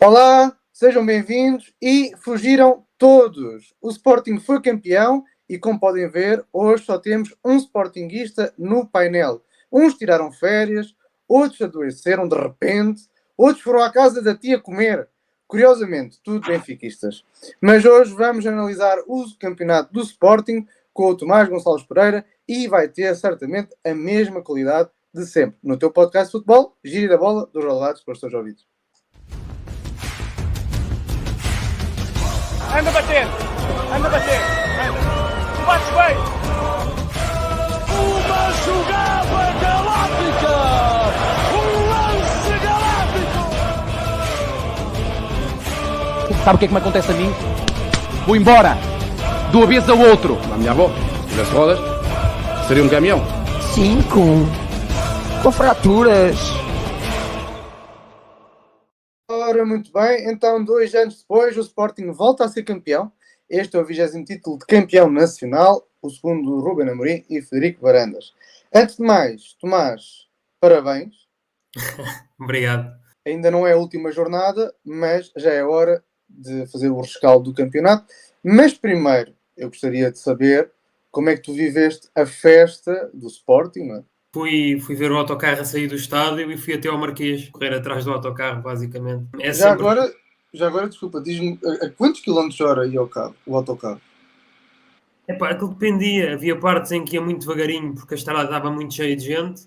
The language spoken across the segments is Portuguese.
Olá, sejam bem-vindos e fugiram todos. O Sporting foi campeão e, como podem ver, hoje só temos um sportinguista no painel. Uns tiraram férias, outros adoeceram de repente, outros foram à casa da tia comer. Curiosamente, tudo benfiquistas. Mas hoje vamos analisar o campeonato do Sporting com o Tomás Gonçalves Pereira e vai ter certamente a mesma qualidade de sempre. No teu podcast de futebol, gira a bola dos relevados para os teus ouvidos. Anda a bater, anda. Tu bates bem. Uma jogada galáctica, um lance galáctico. Sabe o que é que me acontece a mim? Vou embora, de uma vez ao outro. A minha avó, se tivesse rodas, seria um caminhão. 5 com fraturas. Ora, muito bem, então 2 anos depois o Sporting volta a ser campeão. Este é o 20º título de campeão nacional, o segundo do Ruben Amorim e Frederico Varandas. Antes de mais, Tomás, parabéns. Obrigado. Ainda não é a última jornada, mas já é hora de fazer o rescaldo do campeonato. Mas primeiro, eu gostaria de saber como é que tu viveste a festa do Sporting, não é? Fui ver o autocarro a sair do estádio e fui até ao Marquês, correr atrás do autocarro, basicamente. Já agora, desculpa, diz-me a quantos quilómetros hora ia o autocarro? Aquilo dependia. Havia partes em que ia muito devagarinho, porque a estrada estava muito cheia de gente.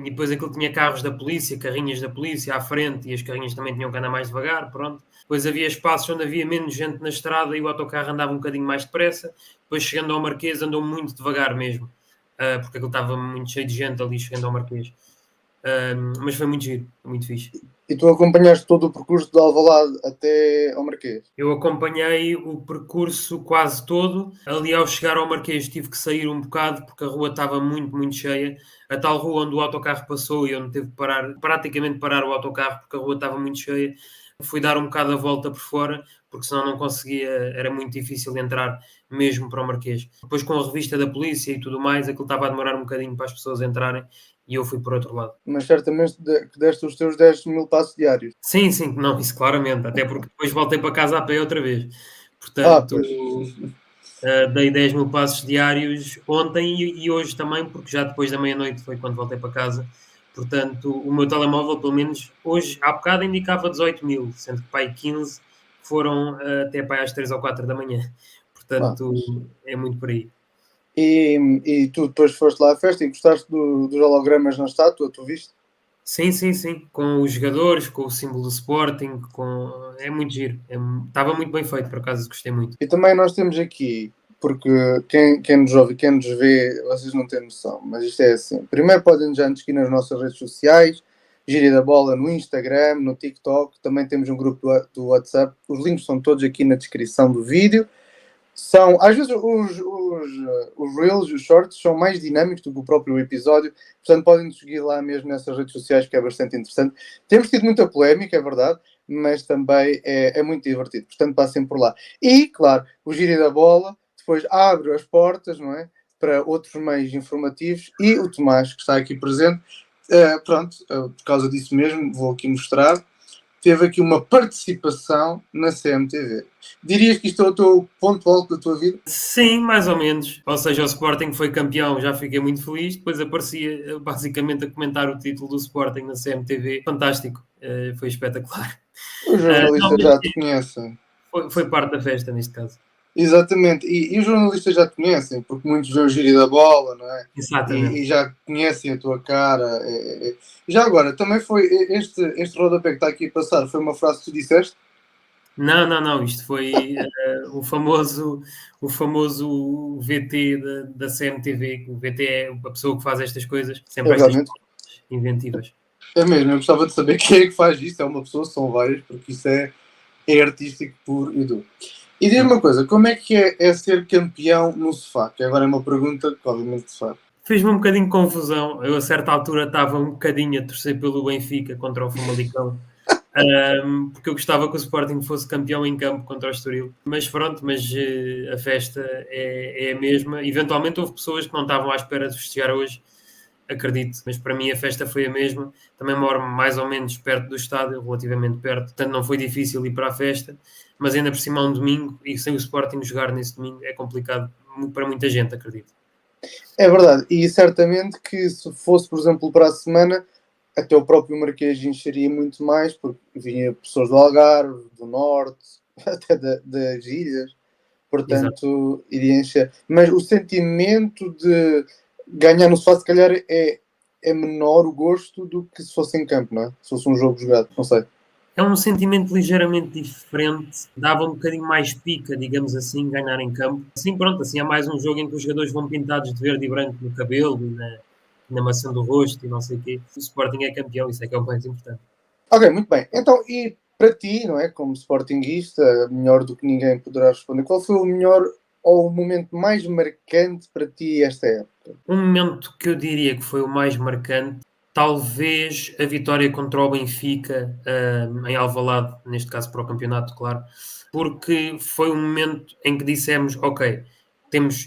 E depois aquilo tinha carros da polícia, carrinhas da polícia à frente, e as carrinhas também tinham que andar mais devagar, pronto. Depois havia espaços onde havia menos gente na estrada e o autocarro andava um bocadinho mais depressa. Depois, chegando ao Marquês, andou muito devagar mesmo. Porque aquilo estava muito cheio de gente ali chegando ao Marquês. Mas foi muito giro, foi muito fixe. E tu acompanhaste todo o percurso de Alvalade até ao Marquês? Eu acompanhei o percurso quase todo. Ali, ao chegar ao Marquês, tive que sair um bocado porque a rua estava muito, muito cheia. A tal rua onde o autocarro passou e onde teve que praticamente parar o autocarro porque a rua estava muito cheia. Fui dar um bocado a volta por fora, porque senão não conseguia, era muito difícil entrar mesmo para o Marquês. Depois, com a revista da polícia e tudo mais, aquilo estava a demorar um bocadinho para as pessoas entrarem e eu fui por outro lado. Mas certamente que deste os teus 10.000 passos diários. Sim, não, isso claramente, até porque depois voltei para casa a pé outra vez. Portanto, dei 10.000 passos diários ontem e hoje também, porque já depois da meia-noite foi quando voltei para casa. Portanto, o meu telemóvel, pelo menos hoje, há bocado, indicava 18.000, sendo que pai 15 foram até às 3 ou 4 da manhã. Portanto, é muito por aí. E tu depois foste lá à festa e gostaste dos hologramas na estátua, tu viste? Sim. Com os jogadores, com o símbolo do Sporting, é muito giro. Estava muito bem feito, por acaso, gostei muito. E também nós temos aqui, porque quem nos ouve e quem nos vê, vocês não têm noção, mas isto é assim. Primeiro podem já nos seguir nas nossas redes sociais, Gira da Bola no Instagram, no TikTok, também temos um grupo do WhatsApp, os links são todos aqui na descrição do vídeo. Às vezes os Reels e os Shorts são mais dinâmicos do que o próprio episódio, portanto podem nos seguir lá mesmo nessas redes sociais, que é bastante interessante. Temos tido muita polémica, é verdade, mas também é muito divertido, portanto passem por lá. E, claro, o Gira da Bola depois abre as portas, não é, para outros meios informativos, e o Tomás, que está aqui presente, por causa disso mesmo, vou aqui mostrar, teve aqui uma participação na CMTV. Dirias que isto é o teu ponto alto da tua vida? Sim, mais ou menos. Ou seja, o Sporting foi campeão, já fiquei muito feliz. Depois aparecia basicamente a comentar o título do Sporting na CMTV. Fantástico, foi espetacular. Os jornalistas já te conhecem. Foi parte da festa, neste caso. Exatamente, e os jornalistas já te conhecem, porque muitos vêem o Gira da Bola, não é? Exatamente. E já conhecem a tua cara. Já agora, também foi este rodapé que está aqui a passar, foi uma frase que tu disseste? Não, isto foi o famoso VT da CMTV. O VT é a pessoa que faz estas coisas, sempre estas coisas inventivas. É mesmo, eu gostava de saber quem é que faz isto, é uma pessoa, são várias, porque isso é artístico puro e duro. E diz-me uma coisa, como é que é ser campeão no sofá? Que agora é uma pergunta que obviamente se faz. Fez-me um bocadinho de confusão. Eu a certa altura estava um bocadinho a torcer pelo Benfica contra o Famalicão. Porque eu gostava que o Sporting fosse campeão em campo contra o Estoril. Mas pronto, a festa é a mesma. Eventualmente houve pessoas que não estavam à espera de festejar hoje. acredito, mas para mim a festa foi a mesma. Também moro mais ou menos perto do estádio, relativamente perto, portanto não foi difícil ir para a festa, mas ainda por cima um domingo, e sem o Sporting jogar nesse domingo é complicado para muita gente, acredito. É verdade, e certamente que se fosse, por exemplo, para a semana, até o próprio Marquês encheria muito mais, porque vinha pessoas do Algarve, do Norte, até das ilhas, portanto iria encher. Mas o sentimento de ganhar no sofá, se calhar, é menor o gosto do que se fosse em campo, não é? Se fosse um jogo jogado, não sei. É um sentimento ligeiramente diferente, dava um bocadinho mais pica, digamos assim, ganhar em campo. Assim, pronto, assim é mais um jogo em que os jogadores vão pintados de verde e branco no cabelo e na maçã do rosto e não sei o quê. O Sporting é campeão, isso é que é o mais importante. Ok, muito bem. Então, e para ti, não é, como sportinguista, melhor do que ninguém poderá responder, qual foi o melhor ou o momento mais marcante para ti esta época? Um momento que eu diria que foi o mais marcante, talvez a vitória contra o Benfica em Alvalade, neste caso para o campeonato, claro, porque foi um momento em que dissemos, ok,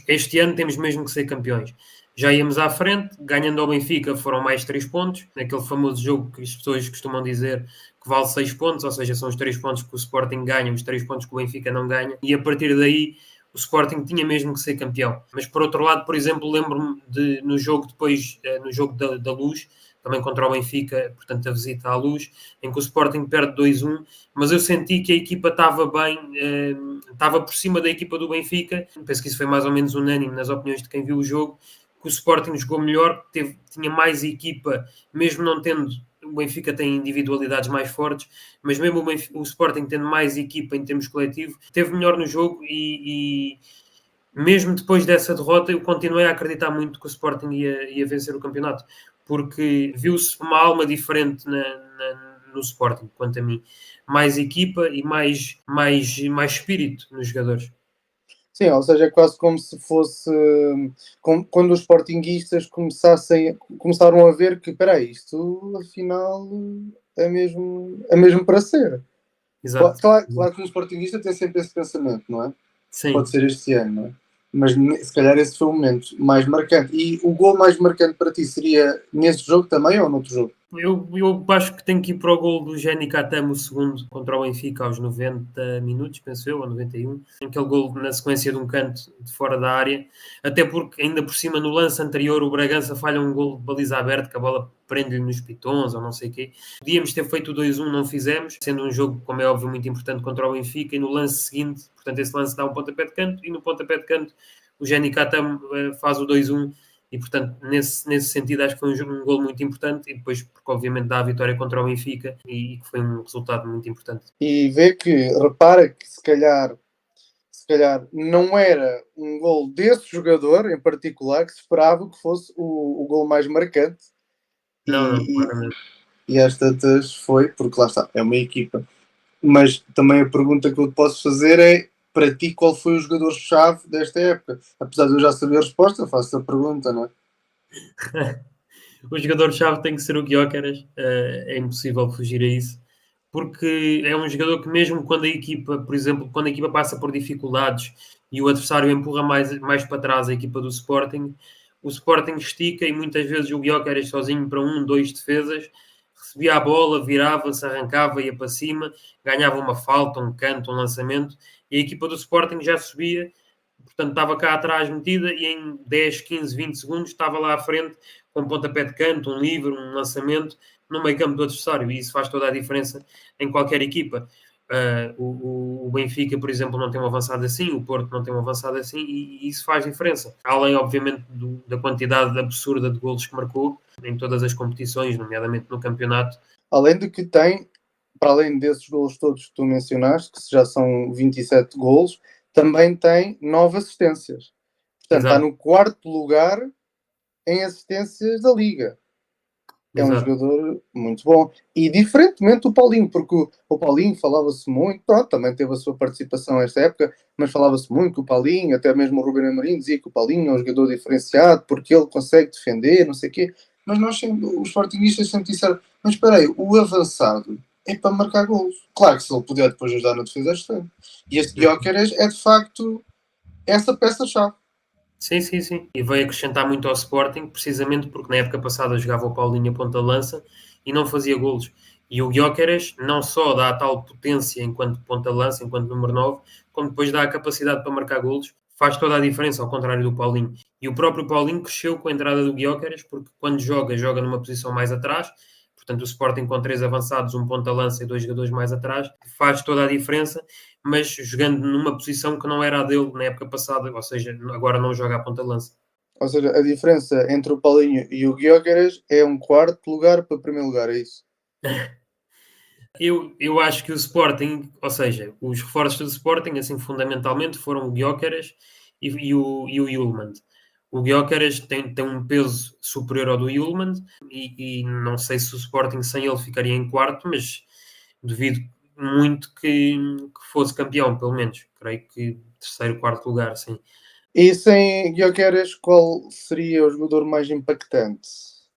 este ano temos mesmo que ser campeões. Já íamos à frente, ganhando ao Benfica foram mais 3 pontos, naquele famoso jogo que as pessoas costumam dizer que vale 6 pontos, ou seja, são os 3 pontos que o Sporting ganha, os 3 pontos que o Benfica não ganha, e a partir daí o Sporting tinha mesmo que ser campeão. Mas por outro lado, por exemplo, lembro-me no jogo depois, no jogo da Luz, também contra o Benfica, portanto a visita à Luz, em que o Sporting perde 2-1, mas eu senti que a equipa estava bem, estava por cima da equipa do Benfica, penso que isso foi mais ou menos unânime nas opiniões de quem viu o jogo, que o Sporting jogou melhor, tinha mais equipa, mesmo não tendo, o Benfica tem individualidades mais fortes, mas mesmo o Sporting tendo mais equipa em termos coletivos, teve melhor no jogo e mesmo depois dessa derrota eu continuei a acreditar muito que o Sporting ia vencer o campeonato, porque viu-se uma alma diferente no Sporting, quanto a mim. Mais equipa e mais espírito nos jogadores. Sim, ou seja, é quase como se fosse quando os sportinguistas começaram a ver que, espera aí, isto afinal é mesmo para ser. Exato. Claro que o sportinguista tem sempre esse pensamento, não é? Sim. Pode ser este ano, não é? Mas se calhar esse foi o momento mais marcante. E o gol mais marcante para ti seria nesse jogo também ou noutro jogo? Eu acho que tenho que ir para o gol do Jenny Katamo, o segundo, contra o Benfica, aos 90 minutos, penso eu, ou 91. Aquele gol na sequência de um canto de fora da área. Até porque, ainda por cima, no lance anterior, o Bragança falha um gol de baliza aberta, que a bola prende-lhe nos pitons, ou não sei o quê. Podíamos ter feito o 2-1, não fizemos, sendo um jogo, como é óbvio, muito importante contra o Benfica. E no lance seguinte, portanto, esse lance dá um pontapé de canto, e no pontapé de canto, o Jenny Katamo faz o 2-1. E, portanto, nesse sentido, acho que foi um gol muito importante. E depois, porque obviamente dá a vitória contra o Benfica e que foi um resultado muito importante. E vê que, repara que se calhar não era um gol desse jogador em particular que se esperava que fosse o gol mais marcante. Não, e às tantas foi, porque lá está, é uma equipa. Mas também a pergunta que eu te posso fazer é, para ti, qual foi o jogador-chave desta época? Apesar de eu já saber a resposta, faço a pergunta, não é? O jogador-chave tem que ser o Gyökeres, é impossível fugir a isso, porque é um jogador que mesmo quando a equipa, por exemplo, quando a equipa passa por dificuldades e o adversário empurra mais para trás a equipa do Sporting, o Sporting estica e muitas vezes o Gyökeres sozinho para 2 defesas, recebia a bola, virava-se, arrancava, ia para cima, ganhava uma falta, um canto, um lançamento, e a equipa do Sporting já subia, portanto estava cá atrás metida e em 10, 15, 20 segundos estava lá à frente com um pontapé de canto, um livre, um lançamento no meio campo do adversário, e isso faz toda a diferença em qualquer equipa. O Benfica, por exemplo, não tem um avançado assim, o Porto não tem um avançado assim, e isso faz diferença. Além, obviamente, da quantidade absurda de golos que marcou em todas as competições, nomeadamente no campeonato. Além de que tem, para além desses golos todos que tu mencionaste, que já são 27 golos, também tem 9 assistências. Portanto, Exato. Está no 4º lugar em assistências da Liga. É um jogador muito bom. E diferentemente do Paulinho, porque o Paulinho falava-se muito, pronto, também teve a sua participação nesta época, mas falava-se muito que o Paulinho, até mesmo o Ruben Amorim dizia que o Paulinho é um jogador diferenciado porque ele consegue defender, não sei o quê. Mas nós, os sportinguistas, sempre disseram, mas espera aí, o avançado é para marcar golos. Claro que se ele puder depois ajudar na defesa, é excelente. E este Gyökeres é de facto essa peça-chave. Sim, sim, sim. E veio acrescentar muito ao Sporting, precisamente porque na época passada jogava o Paulinho a ponta-lança e não fazia golos. E o Gyökeres não só dá a tal potência enquanto ponta-lança, enquanto número 9, como depois dá a capacidade para marcar golos. Faz toda a diferença, ao contrário do Paulinho. E o próprio Paulinho cresceu com a entrada do Gyökeres, porque quando joga, joga numa posição mais atrás. Portanto, o Sporting com 3 avançados, um ponta-lança e 2 jogadores mais atrás, faz toda a diferença, mas jogando numa posição que não era a dele na época passada, ou seja, agora não joga a ponta-lança. Ou seja, a diferença entre o Paulinho e o Gyökeres é um quarto lugar para primeiro lugar, é isso? Eu acho que o Sporting, ou seja, os reforços do Sporting, assim, fundamentalmente, foram o Gyökeres e o Hjulmand. O Gyökeres tem um peso superior ao do Hjulmand e não sei se o Sporting sem ele ficaria em quarto, mas duvido muito que fosse campeão, pelo menos. Creio que terceiro, quarto lugar, sim. E sem Gyökeres, qual seria o jogador mais impactante?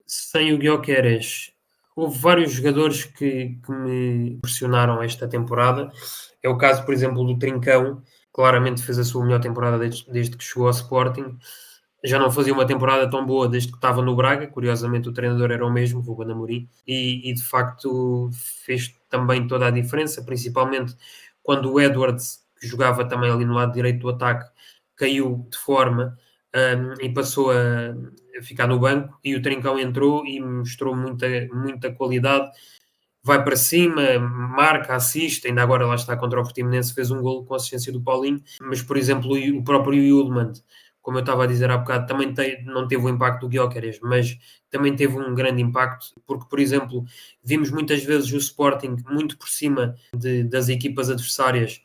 Sem o Gyökeres, houve vários jogadores que me impressionaram esta temporada. É o caso, por exemplo, do Trincão, claramente fez a sua melhor temporada desde que chegou ao Sporting. Já não fazia uma temporada tão boa desde que estava no Braga, curiosamente o treinador era o mesmo, Ruben Amorim, e de facto fez também toda a diferença, principalmente quando o Edwards, que jogava também ali no lado direito do ataque, caiu de forma e passou a ficar no banco, e o Trincão entrou e mostrou muita qualidade, vai para cima, marca, assiste, ainda agora lá está contra o Portimonense, fez um golo com assistência do Paulinho, mas por exemplo o próprio Hjulmand, como eu estava a dizer há bocado, também não teve o impacto do Gyökeres, mas também teve um grande impacto, porque, por exemplo, vimos muitas vezes o Sporting muito por cima das equipas adversárias,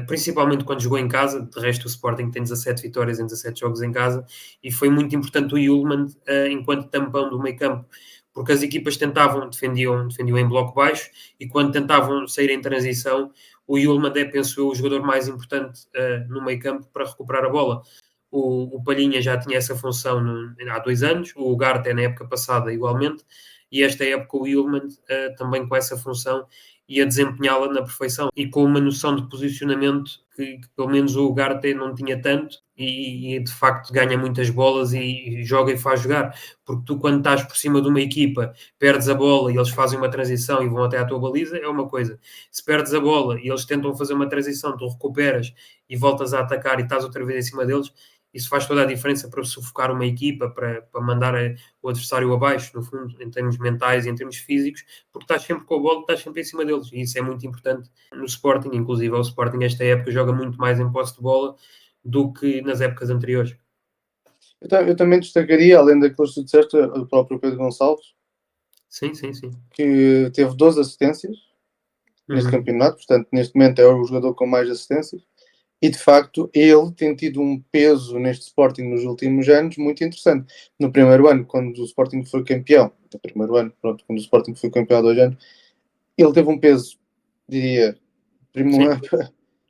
principalmente quando jogou em casa. De resto, o Sporting tem 17 vitórias em 17 jogos em casa, e foi muito importante o Hjulmand enquanto tampão do meio campo, porque as equipas defendiam em bloco baixo, e quando tentavam sair em transição, o Hjulmand é, penso eu, o jogador mais importante no meio campo para recuperar a bola. O Palhinha já tinha essa função há 2 anos, o Ugarte na época passada igualmente, e esta época o Hjulmand também com essa função e a desempenhá-la na perfeição, e com uma noção de posicionamento que pelo menos o Ugarte não tinha tanto, e de facto ganha muitas bolas e joga e faz jogar, porque tu quando estás por cima de uma equipa, perdes a bola e eles fazem uma transição e vão até à tua baliza, é uma coisa. Se perdes a bola e eles tentam fazer uma transição, tu recuperas e voltas a atacar e estás outra vez em cima deles, isso faz toda a diferença para sufocar uma equipa, para mandar o adversário abaixo, no fundo, em termos mentais e em termos físicos, porque estás sempre com a bola, estás sempre em cima deles, e isso é muito importante no Sporting. Inclusive o Sporting esta época joga muito mais em posse de bola do que nas épocas anteriores. Eu também destacaria, além daqueles que tu disseste, o próprio Pedro Gonçalves, Sim. que teve 12 assistências neste campeonato, portanto neste momento é o jogador com mais assistências, e de facto ele tem tido um peso neste Sporting nos últimos anos muito interessante. No primeiro ano, quando o Sporting foi campeão, quando o Sporting foi campeão há 2 anos, ele teve um peso, diria,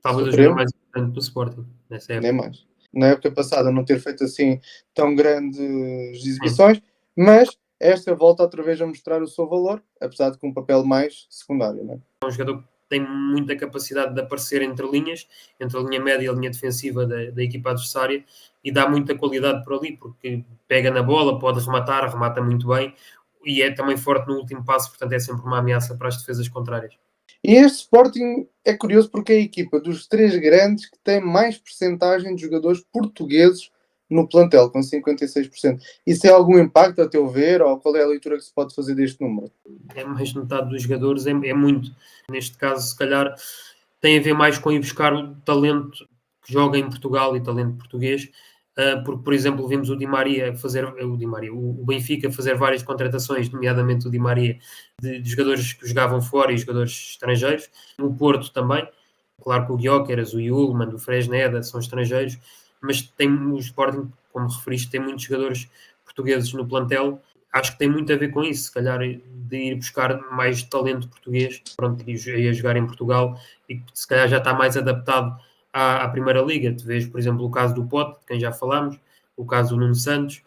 talvez o jogador mais importante do Sporting nessa época. Nem mais. Na época passada não ter feito assim tão grandes exibições, mas esta volta outra vez a mostrar o seu valor, apesar de com um papel mais secundário, não é? É um jogador que tem muita capacidade de aparecer entre linhas, entre a linha média e a linha defensiva da equipa adversária, e dá muita qualidade por ali, porque pega na bola, pode remata muito bem, e é também forte no último passo, portanto é sempre uma ameaça para as defesas contrárias. E este Sporting é curioso porque é a equipa dos 3 grandes que tem mais percentagem de jogadores portugueses no plantel, com 56%. Isso tem algum impacto a teu ver, ou qual é a leitura que se pode fazer deste número? É mais de metade dos jogadores, é muito. Neste caso, se calhar, tem a ver mais com ir buscar o talento que joga em Portugal e talento português, porque, por exemplo, vimos o Benfica fazer várias contratações, nomeadamente o Di Maria, de jogadores que jogavam fora e jogadores estrangeiros. O Porto também, claro que o Gyökeres, o Hjulmand, o Fresneda são estrangeiros, mas tem o Sporting, como referiste, tem muitos jogadores portugueses no plantel. Acho que tem muito a ver com isso, se calhar, de ir buscar mais talento português, pronto, e a jogar em Portugal, e que se calhar já está mais adaptado à Primeira Liga. Tu vês, por exemplo, o caso do Pote, de quem já falámos, o caso do Nuno Santos,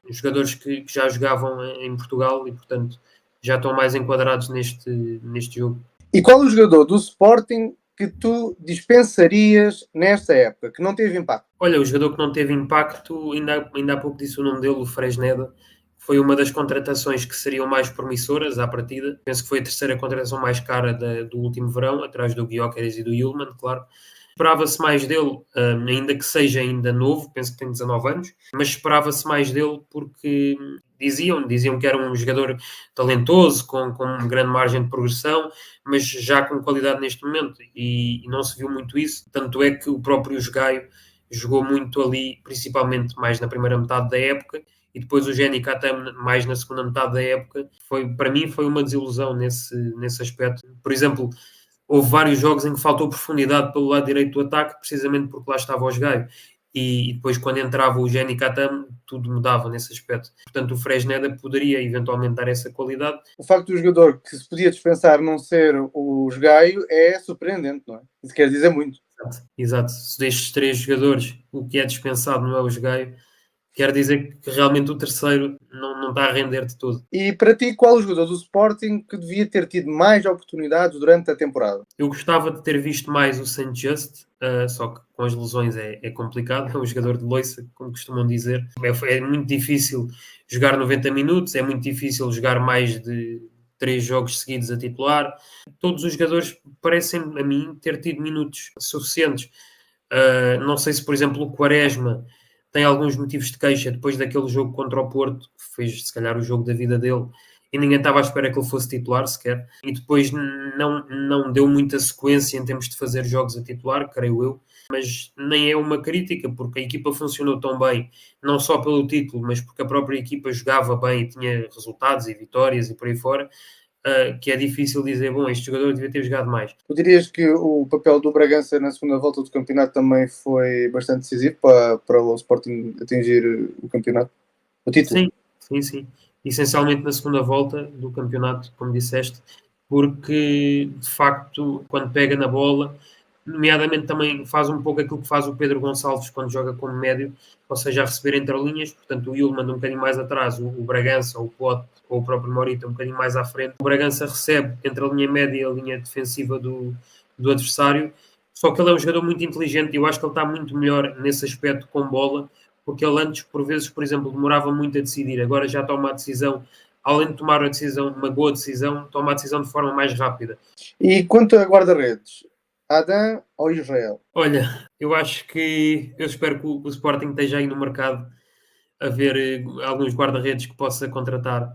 jogadores que já jogavam em Portugal e, portanto, já estão mais enquadrados neste jogo. E qual o jogador do Sporting que tu dispensarias nesta época, que não teve impacto? Olha, o jogador que não teve impacto, ainda há pouco disse o nome dele, o Fresneda, foi uma das contratações que seriam mais promissoras à partida. Penso que foi a terceira contratação mais cara do último verão, atrás do Gyökeres e do Yulman, claro. Esperava-se mais dele, ainda que seja ainda novo, penso que tem 19 anos, mas esperava-se mais dele porque diziam que era um jogador talentoso, com grande margem de progressão, mas já com qualidade neste momento, e não se viu muito isso, tanto é que o próprio Gaio jogou muito ali, principalmente mais na primeira metade da época, e depois o Jenny Katam mais na segunda metade da época. Para mim foi uma desilusão nesse aspecto. Por exemplo, houve vários jogos em que faltou profundidade pelo lado direito do ataque, precisamente porque lá estava o Gaio. E depois, quando entrava o Jenny Katam, tudo mudava nesse aspecto. Portanto, o Fresneda poderia eventualmente dar essa qualidade. O facto do jogador que se podia dispensar não ser o Gaio é surpreendente, não é? Isso quer dizer muito. Exato. Se destes 3 jogadores o que é dispensado não é o Gaio, quer dizer que realmente o terceiro não está a render de todo. E para ti, qual o jogador do Sporting que devia ter tido mais oportunidades durante a temporada? Eu gostava de ter visto mais o Saint Just, só que com as lesões é complicado. É um jogador de loiça, como costumam dizer. É muito difícil jogar 90 minutos, é muito difícil jogar mais de 3 jogos seguidos a titular. Todos os jogadores parecem a mim ter tido minutos suficientes. Não sei se, por exemplo, o Quaresma tem alguns motivos de queixa depois daquele jogo contra o Porto, que fez se calhar o jogo da vida dele, e ninguém estava à espera que ele fosse titular sequer, e depois não deu muita sequência em termos de fazer jogos a titular, creio eu, mas nem é uma crítica, porque a equipa funcionou tão bem, não só pelo título, mas porque a própria equipa jogava bem e tinha resultados e vitórias e por aí fora, que é difícil dizer, bom, este jogador devia ter jogado mais. Tu dirias que o papel do Bragança na segunda volta do campeonato também foi bastante decisivo para o Sporting atingir o campeonato, o título? Sim. Essencialmente na segunda volta do campeonato, como disseste, porque de facto, quando pega na bola, nomeadamente também faz um pouco aquilo que faz o Pedro Gonçalves quando joga como médio, ou seja, a receber entre linhas. Portanto, o Yulman um bocadinho mais atrás, o Bragança, o Pote ou o próprio Morita um bocadinho mais à frente. O Bragança recebe entre a linha média e a linha defensiva do adversário, só que ele é um jogador muito inteligente e eu acho que ele está muito melhor nesse aspecto com bola, porque ele antes, por vezes, por exemplo, demorava muito a decidir, agora já toma a decisão, além de tomar a decisão, uma boa decisão, toma a decisão de forma mais rápida. E quanto a guarda-redes, Adam ou Israel? Olha, eu espero que o Sporting esteja aí no mercado a ver alguns guarda-redes que possa contratar,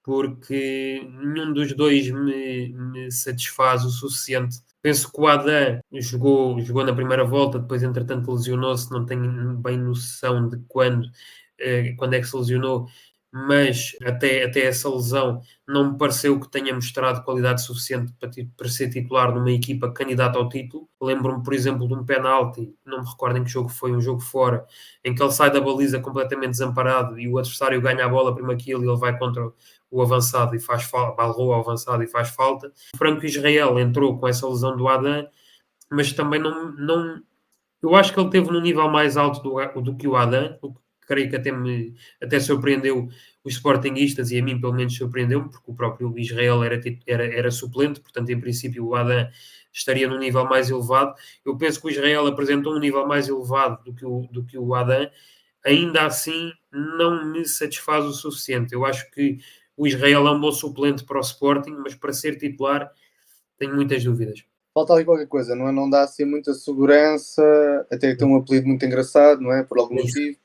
porque nenhum dos dois me satisfaz o suficiente. Penso que o Adam jogou na primeira volta, depois entretanto lesionou-se, não tenho bem noção de quando é que se lesionou, mas até essa lesão não me pareceu que tenha mostrado qualidade suficiente para ser titular numa equipa candidata ao título. Lembro-me, por exemplo, de um penalti, não me recordo em que jogo foi, um jogo fora, em que ele sai da baliza completamente desamparado e o adversário ganha a bola prima aquilo e ele vai contra o avançado e faz falta, balrou ao avançado e faz falta. O Franco Israel entrou com essa lesão do Adam, mas também não eu acho que ele teve num nível mais alto do que o Adam, o que creio que até surpreendeu os sportinguistas e a mim pelo menos surpreendeu-me, porque o próprio Israel era suplente, portanto em princípio o Adam estaria num nível mais elevado. Eu penso que o Israel apresentou um nível mais elevado do que o Adam, ainda assim não me satisfaz o suficiente. Eu acho que o Israel é um bom suplente para o Sporting, mas para ser titular tenho muitas dúvidas. Falta ali qualquer coisa, não é? Não dá assim muita segurança, até tem um apelido muito engraçado, não é? Por algum motivo.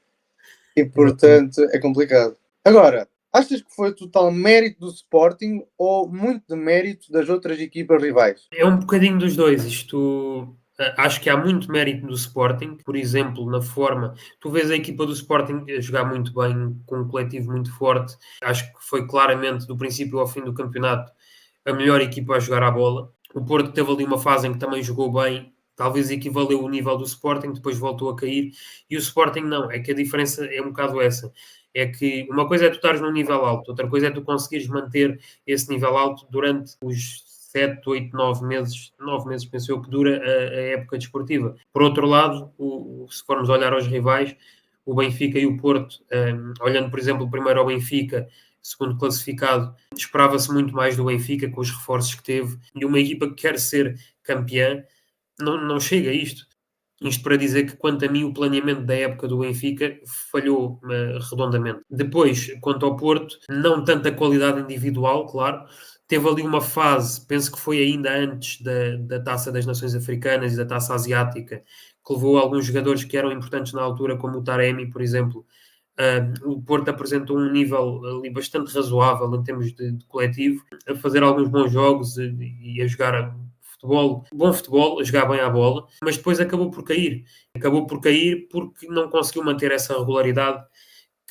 E portanto é complicado. Agora, achas que foi total mérito do Sporting ou muito de mérito das outras equipas rivais? É um bocadinho dos dois. Acho que há muito mérito do Sporting, por exemplo, na forma. Tu vês a equipa do Sporting a jogar muito bem, com um coletivo muito forte. Acho que foi claramente, do princípio ao fim do campeonato, a melhor equipa a jogar à bola. O Porto teve ali uma fase em que também jogou bem, talvez equivaleu o nível do Sporting, depois voltou a cair, e o Sporting não. É que a diferença é um bocado essa. É que uma coisa é tu estares num nível alto, outra coisa é tu conseguires manter esse nível alto durante os 7, 8, 9 meses, penso eu, que dura a época desportiva. Por outro lado, se formos olhar aos rivais, o Benfica e o Porto, olhando, por exemplo, primeiro ao Benfica, segundo classificado, esperava-se muito mais do Benfica, com os reforços que teve, e uma equipa que quer ser campeã, não chega a isto. Isto para dizer que, quanto a mim, o planeamento da época do Benfica falhou redondamente. Depois, quanto ao Porto, não tanta qualidade individual, claro. Teve ali uma fase, penso que foi ainda antes da Taça das Nações Africanas e da Taça Asiática, que levou alguns jogadores que eram importantes na altura, como o Taremi, por exemplo. O Porto apresentou um nível ali bastante razoável em termos de coletivo, a fazer alguns bons jogos e a jogar futebol, bom futebol, a jogar bem à bola, mas depois acabou por cair. Acabou por cair porque não conseguiu manter essa regularidade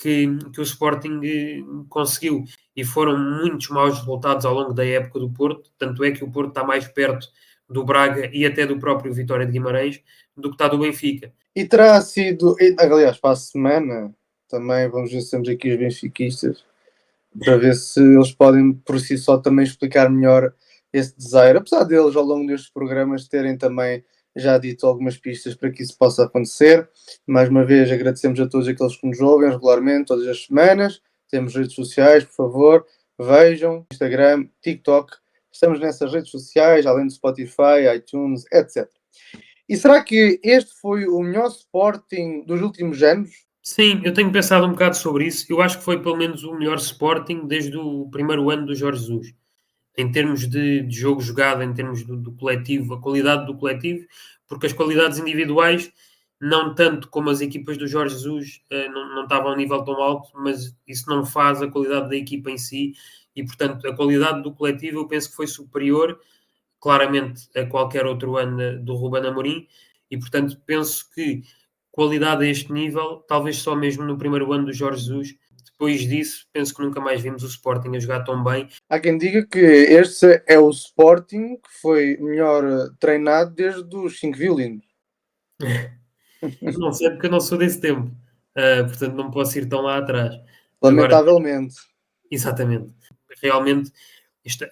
que o Sporting conseguiu. E foram muitos maus resultados ao longo da época do Porto, tanto é que o Porto está mais perto do Braga e até do próprio Vitória de Guimarães do que está do Benfica. E terá sido, aliás, para a semana, também vamos ver se temos aqui os benfiquistas, para ver se eles podem por si só também explicar melhor esse desaire, apesar deles ao longo destes programas terem também já dito algumas pistas para que isso possa acontecer. Mais uma vez agradecemos a todos aqueles que nos ouvem regularmente, todas as semanas. Temos redes sociais, por favor, vejam, Instagram, TikTok, estamos nessas redes sociais, além do Spotify, iTunes, etc. E será que este foi o melhor Sporting dos últimos anos? Sim, eu tenho pensado um bocado sobre isso. Eu acho que foi pelo menos o melhor Sporting desde o primeiro ano do Jorge Jesus. Em termos de jogo jogado, em termos do coletivo, a qualidade do coletivo, porque as qualidades individuais, não tanto como as equipas do Jorge Jesus, não estavam a um nível tão alto, mas isso não faz a qualidade da equipa em si, e portanto a qualidade do coletivo eu penso que foi superior, claramente, a qualquer outro ano do Ruben Amorim, e portanto penso que qualidade a este nível, talvez só mesmo no primeiro ano do Jorge Jesus. Depois disso, penso que nunca mais vimos o Sporting a jogar tão bem. Há quem diga que este é o Sporting que foi melhor treinado desde os 5 violinos. Não sei porque eu não sou desse tempo, portanto não posso ir tão lá atrás. Lamentavelmente. Agora, exatamente. Realmente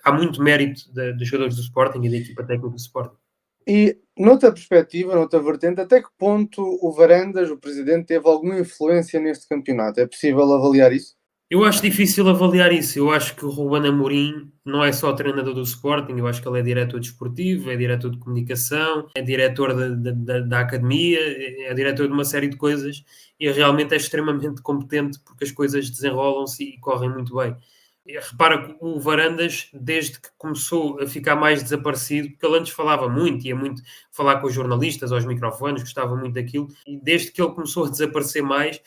há muito mérito dos jogadores do Sporting e da equipa técnica do Sporting. E, noutra perspectiva, noutra vertente, até que ponto o Varandas, o presidente, teve alguma influência neste campeonato? É possível avaliar isso? Eu acho difícil avaliar isso. Eu acho que o Ruben Amorim não é só treinador do Sporting, eu acho que ele é diretor desportivo, é diretor de comunicação, é diretor da academia, é diretor de uma série de coisas e realmente é extremamente competente porque as coisas desenrolam-se e correm muito bem. Repara que o Varandas, desde que começou a ficar mais desaparecido, porque ele antes falava muito, ia muito falar com os jornalistas, aos microfones, gostava muito daquilo, e desde que ele começou a desaparecer mais,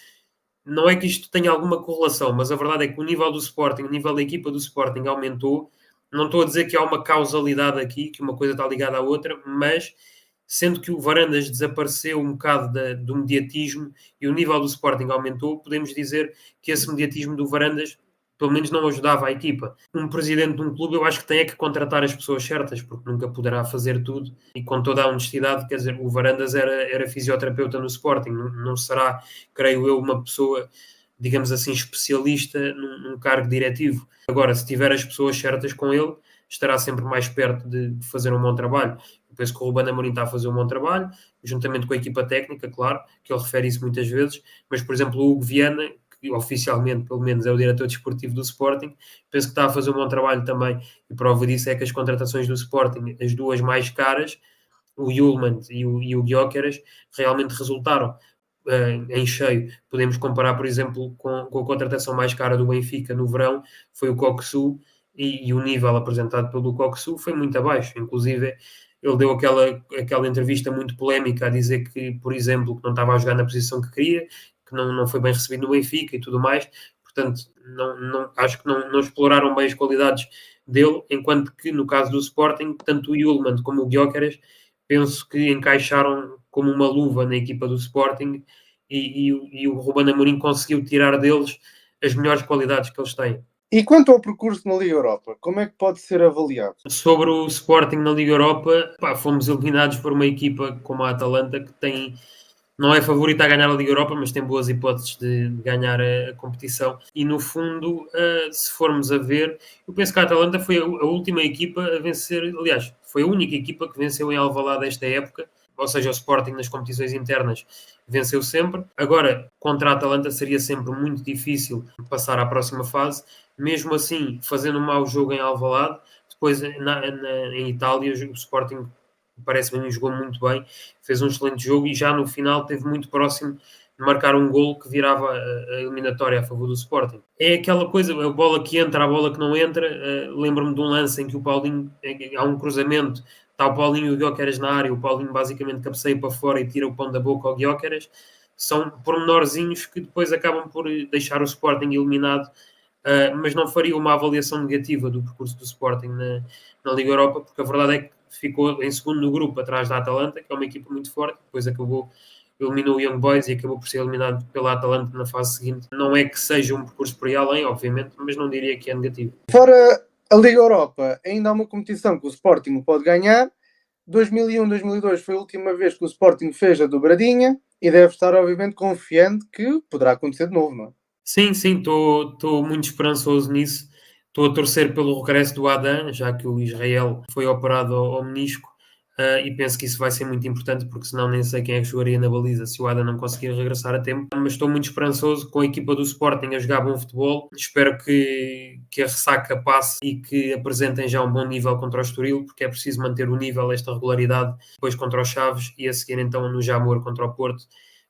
não é que isto tenha alguma correlação, mas a verdade é que o nível do Sporting, o nível da equipa do Sporting aumentou. Não estou a dizer que há uma causalidade aqui, que uma coisa está ligada à outra, mas sendo que o Varandas desapareceu um bocado do mediatismo e o nível do Sporting aumentou, podemos dizer que esse mediatismo do Varandas pelo menos não ajudava a equipa. Um presidente de um clube, eu acho que tem é que contratar as pessoas certas, porque nunca poderá fazer tudo, e com toda a honestidade, quer dizer, o Varandas era fisioterapeuta no Sporting, não será, creio eu, uma pessoa, digamos assim, especialista num cargo diretivo. Agora, se tiver as pessoas certas com ele, estará sempre mais perto de fazer um bom trabalho. Eu penso que o Ruben Amorim está a fazer um bom trabalho, juntamente com a equipa técnica, claro, que ele refere isso muitas vezes, mas, por exemplo, o Hugo Viana, que oficialmente, pelo menos, é o diretor desportivo do Sporting, penso que está a fazer um bom trabalho também, e prova disso é que as contratações do Sporting, as duas mais caras, o Yulman e o Gyökeres, realmente resultaram em cheio. Podemos comparar, por exemplo, com a contratação mais cara do Benfica no verão, foi o Coxu, e o nível apresentado pelo Coxu foi muito abaixo, inclusive ele deu aquela entrevista muito polémica a dizer que, por exemplo, que não estava a jogar na posição que queria, que não foi bem recebido no Benfica e tudo mais, portanto acho que não exploraram bem as qualidades dele, enquanto que no caso do Sporting, tanto o Yulman como o Gyökeres penso que encaixaram como uma luva na equipa do Sporting e o Ruben Amorim conseguiu tirar deles as melhores qualidades que eles têm. E quanto ao percurso na Liga Europa, como é que pode ser avaliado? Sobre o Sporting na Liga Europa, fomos eliminados por uma equipa como a Atalanta, que não é favorita a ganhar a Liga Europa, mas tem boas hipóteses de ganhar a competição. E no fundo, se formos a ver, eu penso que a Atalanta foi a última equipa a vencer, aliás, foi a única equipa que venceu em Alvalade esta época, ou seja, o Sporting nas competições internas venceu sempre. Agora, contra a Atalanta seria sempre muito difícil passar à próxima fase, mesmo assim, fazendo um mau jogo em Alvalade. Depois, em Itália, o Sporting parece-me, jogou muito bem, fez um excelente jogo e já no final esteve muito próximo de marcar um golo que virava a eliminatória a favor do Sporting. É aquela coisa, a bola que entra, a bola que não entra. Lembro-me de um lance em que o Paulinho, há um cruzamento, está o Paulinho e o Gyökeres na área, o Paulinho basicamente cabeceia para fora e tira o pão da boca ao Gyökeres. São pormenorzinhos que depois acabam por deixar o Sporting eliminado, mas não faria uma avaliação negativa do percurso do Sporting na Liga Europa, porque a verdade é que ficou em segundo no grupo, atrás da Atalanta, que é uma equipa muito forte, depois eliminou o Young Boys e acabou por ser eliminado pela Atalanta na fase seguinte. Não é que seja um percurso por aí além, obviamente, mas não diria que é negativo. Fora a Liga Europa, ainda há uma competição que o Sporting pode ganhar. 2001-2002 foi a última vez que o Sporting fez a dobradinha e deve estar, obviamente, confiante que poderá acontecer de novo, não é? Sim, estou muito esperançoso nisso. Estou a torcer pelo regresso do Adam, já que o Israel foi operado ao menisco, e penso que isso vai ser muito importante, porque senão nem sei quem é que jogaria na baliza se o Adam não conseguir regressar a tempo. Mas estou muito esperançoso com a equipa do Sporting a jogar bom futebol. Espero que a ressaca passe e que apresentem já um bom nível contra o Estoril, porque é preciso manter o nível, esta regularidade, depois contra o Chaves e a seguir então no Jamor contra o Porto,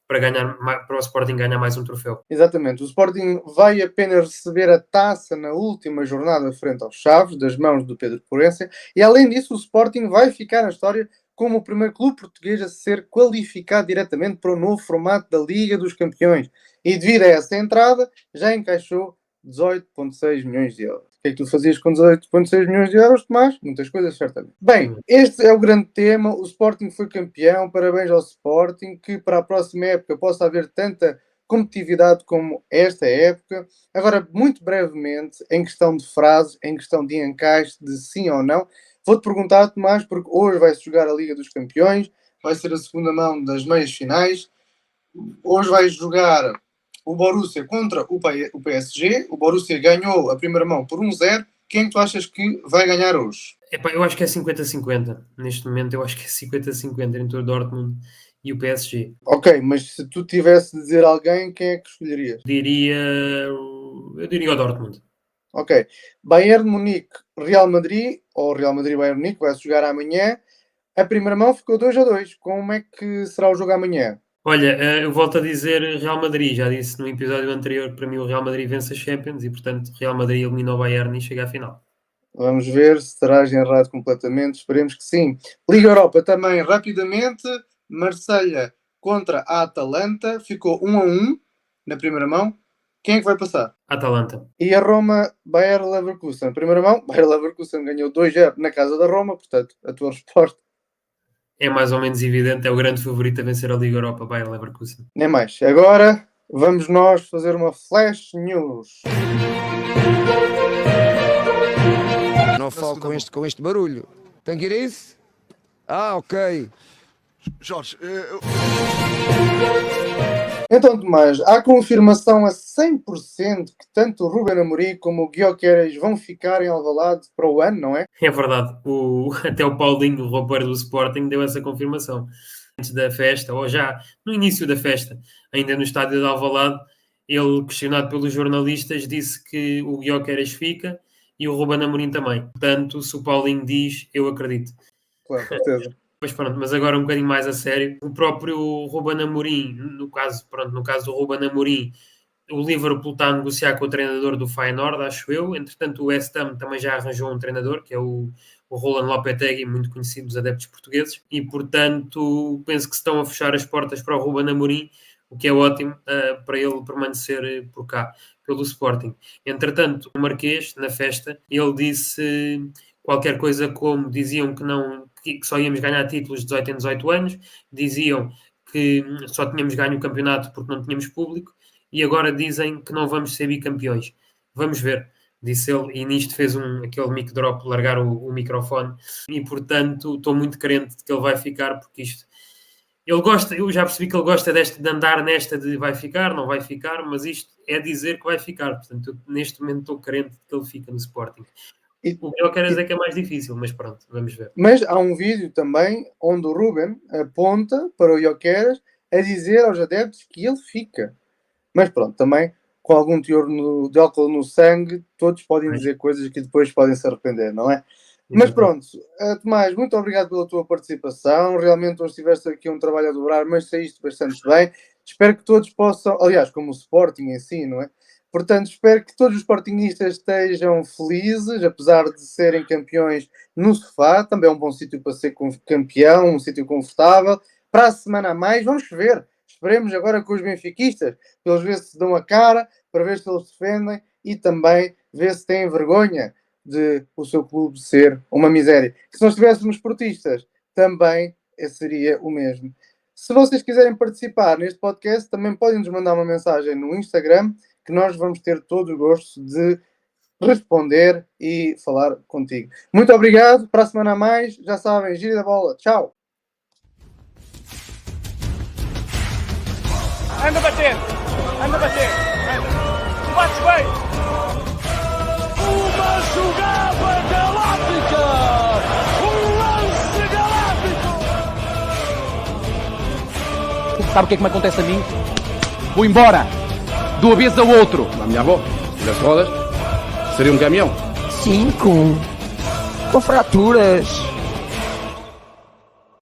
para o Sporting ganhar mais um troféu. Exatamente. O Sporting vai apenas receber a taça na última jornada frente aos Chaves, das mãos do Pedro Florencio, e além disso o Sporting vai ficar na história como o primeiro clube português a ser qualificado diretamente para o novo formato da Liga dos Campeões. E devido a essa entrada, já encaixou 18,6 milhões de euros. O que é que tu fazias com 18,6 milhões de euros, Tomás? Muitas coisas, certamente. Bem, este é o grande tema. O Sporting foi campeão. Parabéns ao Sporting. Que para a próxima época possa haver tanta competitividade como esta época. Agora, muito brevemente, em questão de frases, em questão de encaixe, de sim ou não, vou-te perguntar, Tomás, porque hoje vai-se jogar a Liga dos Campeões. Vai ser a segunda mão das meias finais. Hoje vai jogar o Borussia contra o PSG. O Borussia ganhou a primeira mão por 1-0. Quem tu achas que vai ganhar hoje? Eu acho que é 50-50. Neste momento eu acho que é 50-50 entre o Dortmund e o PSG. Ok, mas se tu tivesse de dizer alguém, quem é que escolherias? Eu diria o Dortmund. Ok. Bayern de Munique, Real Madrid, ou Real Madrid-Bayern de Munique, vai-se jogar amanhã. A primeira mão ficou 2-2. Como é que será o jogo amanhã? Olha, eu volto a dizer Real Madrid. Já disse no episódio anterior, para mim o Real Madrid vence a Champions e, portanto, Real Madrid elimina o Bayern e chega à final. Vamos ver se estarás errado completamente. Esperemos que sim. Liga Europa também, rapidamente. Marselha contra a Atalanta. Ficou 1-1 na primeira mão. Quem é que vai passar? Atalanta. E a Roma, Bayer Leverkusen. Primeira mão, Bayer Leverkusen ganhou 2-0 na casa da Roma. Portanto, a tua resposta É mais ou menos evidente, é o grande favorito a vencer a Liga Europa, Bayer Leverkusen. nem mais. Agora vamos nós fazer uma flash news. Não falo com este barulho. Tem que ir a isso? Ah, ok. Jorge, Então, Tomás, há confirmação a 100% que tanto o Ruben Amorim como o Gyökeres vão ficar em Alvalade para o ano, não é? É verdade, até o Paulinho, o roupeiro do Sporting, deu essa confirmação. Antes da festa, ou já no início da festa, ainda no estádio de Alvalade, ele, questionado pelos jornalistas, disse que o Gyökeres fica e o Ruben Amorim também. Portanto, se o Paulinho diz, eu acredito. Claro, certeza. Mas pronto, mas agora um bocadinho mais a sério. O próprio Ruben Amorim, no caso do Ruben Amorim, o Liverpool está a negociar com o treinador do Feyenoord, acho eu. Entretanto, o West Ham também já arranjou um treinador, que é o Roland Lopetegui, muito conhecido dos adeptos portugueses. E, portanto, penso que se estão a fechar as portas para o Ruben Amorim, o que é ótimo para ele permanecer por cá, pelo Sporting. Entretanto, o Marquês, na festa, ele disse qualquer coisa como diziam que só íamos ganhar títulos de 18 em 18 anos, diziam que só tínhamos ganho o campeonato porque não tínhamos público, e agora dizem que não vamos ser bicampeões. Vamos ver, disse ele, e nisto fez aquele mic drop, largar o microfone, e portanto estou muito crente de que ele vai ficar, porque isto... Ele gosta, eu já percebi que ele gosta de andar nesta de vai ficar, não vai ficar, mas isto é dizer que vai ficar, portanto eu, neste momento estou crente de que ele fica no Sporting. O que eu quero dizer que é mais difícil, mas pronto, vamos ver. Mas há um vídeo também onde o Ruben aponta para o Gyökeres a dizer aos adeptos que ele fica. Mas pronto, também com algum teor de álcool no sangue, todos podem dizer coisas que depois podem se arrepender, não é? Mas pronto, Tomás, muito obrigado pela tua participação. Realmente hoje tiveste aqui um trabalho a dobrar, mas saíste bastante bem. Espero que todos possam, aliás, como o Sporting em si, não é? Portanto, espero que todos os sportinguistas estejam felizes, apesar de serem campeões no sofá. Também é um bom sítio para ser campeão, um sítio confortável. Para a semana a mais, vamos ver. Esperemos agora com os benfiquistas, para eles ver se dão a cara, para ver se eles defendem e também ver se têm vergonha de o seu clube ser uma miséria. Se nós tivéssemos esportistas, também seria o mesmo. Se vocês quiserem participar neste podcast, também podem nos mandar uma mensagem no Instagram, que nós vamos ter todo o gosto de responder e falar contigo. Muito obrigado. Para a semana a mais, já sabem, Gíria da Bola. Tchau. Anda a bater, anda. Tu bates bem. Uma jogada galáctica! Um lance galáctico! Sabe o que é que me acontece a mim? Vou embora, de uma vez ao outro. A minha avó, das rodas, seria um caminhão. Sim, com fraturas.